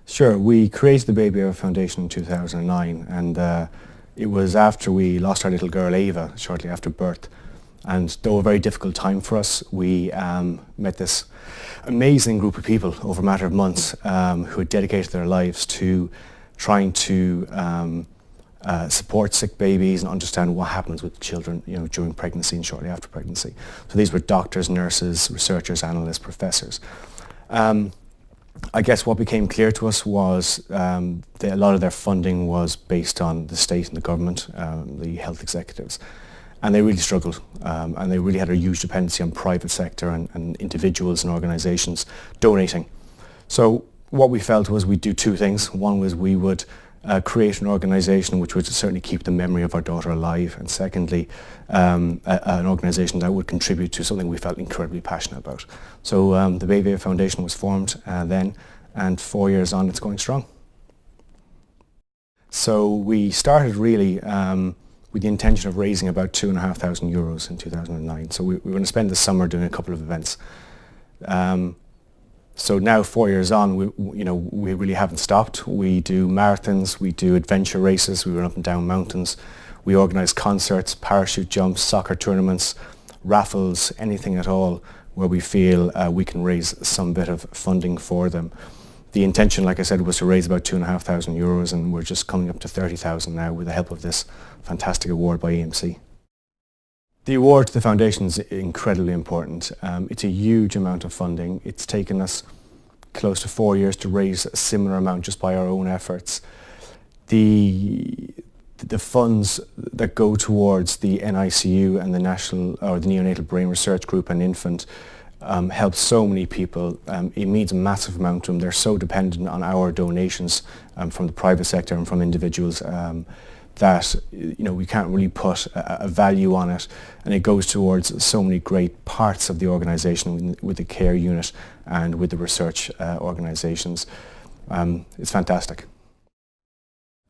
Sure, we created the Baby Ava Foundation in 2009, and it was after we lost our little girl Ava shortly after birth. And though a very difficult time for us, we met this amazing group of people over a matter of months who had dedicated their lives to trying to support sick babies and understand what happens with children, during pregnancy and shortly after pregnancy. So these were doctors, nurses, researchers, analysts, professors. I guess what became clear to us was that a lot of their funding was based on the state and the government, the health executives. And they really struggled, and they really had a huge dependency on private sector and individuals and organisations donating. So what we felt was we'd do two things. One was we would create an organisation which would certainly keep the memory of our daughter alive, and secondly, an organisation that would contribute to something we felt incredibly passionate about. So the Baby Ava Foundation was formed then, and 4 years on it's going strong. So we started really with the intention of raising about €2,500 in 2009. So we were going to spend the summer doing a couple of events. So now 4 years on, we really haven't stopped. We do marathons, we do adventure races, we run up and down mountains, we organise concerts, parachute jumps, soccer tournaments, raffles, anything at all where we feel we can raise some bit of funding for them. The intention, like I said, was to raise about €2,500, and we're just coming up to 30,000 now with the help of this fantastic award by EMC. The award to the foundation is incredibly important. It's a huge amount of funding. It's taken us close to 4 years to raise a similar amount just by our own efforts. The funds that go towards the NICU and the Neonatal Brain Research Group and Infant help so many people. It means a massive amount to them. They're so dependent on our donations from the private sector and from individuals that we can't really put a value on it, and it goes towards so many great parts of the organisation with the care unit and with the research organisations. It's fantastic.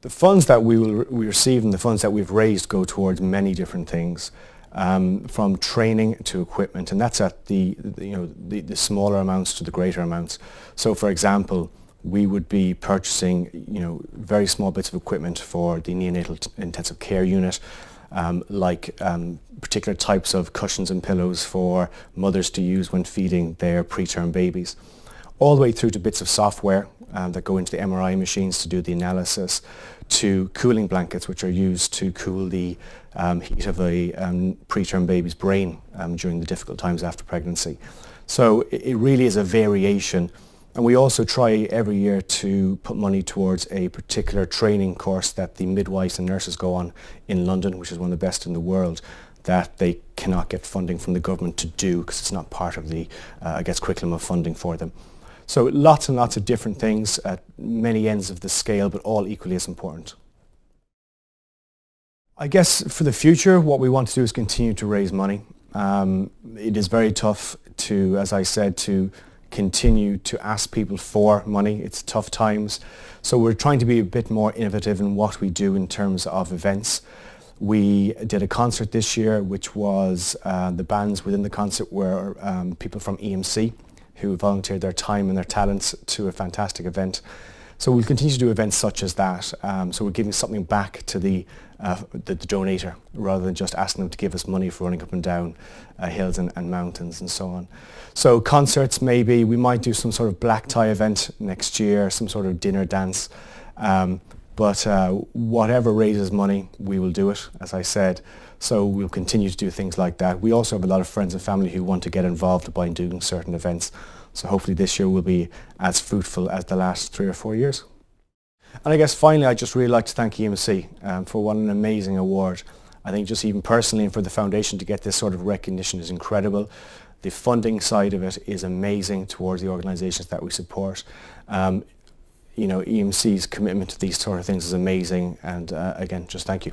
The funds that we receive and the funds that we've raised go towards many different things, from training to equipment, and that's at the smaller amounts to the greater amounts. So for example, we would be purchasing very small bits of equipment for the neonatal intensive care unit, like particular types of cushions and pillows for mothers to use when feeding their preterm babies, all the way through to bits of software that go into the MRI machines to do the analysis, to cooling blankets which are used to cool the heat of a preterm baby's brain during the difficult times after pregnancy. So it really is a variation. And we also try every year to put money towards a particular training course that the midwives and nurses go on in London, which is one of the best in the world, that they cannot get funding from the government to do because it's not part of the, curriculum of funding for them. So lots and lots of different things at many ends of the scale, but all equally as important. I guess for the future, what we want to do is continue to raise money. It is very tough to, as I said, to continue to ask people for money. It's tough times. So we're trying to be a bit more innovative in what we do in terms of events. We did a concert this year, which was, the bands within the concert were people from EMC who volunteered their time and their talents to a fantastic event. So we'll continue to do events such as that. So we're giving something back to the donator rather than just asking them to give us money for running up and down hills and mountains and so on. So concerts, maybe we might do some sort of black tie event next year, some sort of dinner dance. But whatever raises money, we will do it, as I said. So we'll continue to do things like that. We also have a lot of friends and family who want to get involved by doing certain events. So hopefully this year will be as fruitful as the last 3 or 4 years. And I guess finally, I'd just really like to thank EMC for what an amazing award. I think just even personally and for the foundation to get this sort of recognition is incredible. The funding side of it is amazing towards the organisations that we support. EMC's commitment to these sort of things is amazing, and again, just thank you.